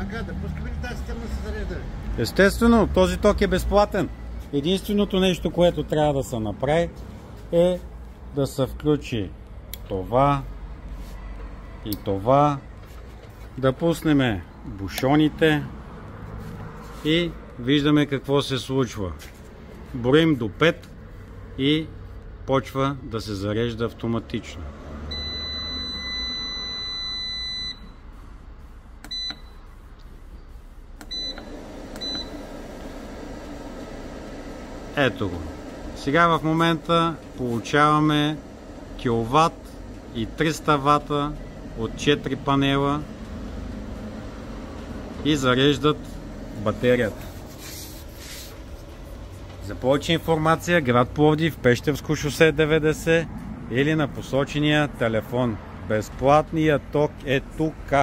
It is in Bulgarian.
Ага, да пускаме ли тази система да се зарежда? Естествено, този ток е безплатен. Единственото нещо, което трябва да се направи, е да се включи това и това, да пуснем бушоните и виждаме какво се случва. Броим до 5 и почва да се зарежда автоматично. Ето го. Сега в момента получаваме киловат и 300 вата от 4 панела и зареждат батерията. За повече информация, град Пловдив, Пещерско шосе 90 или на посочения телефон. Безплатният ток е тук.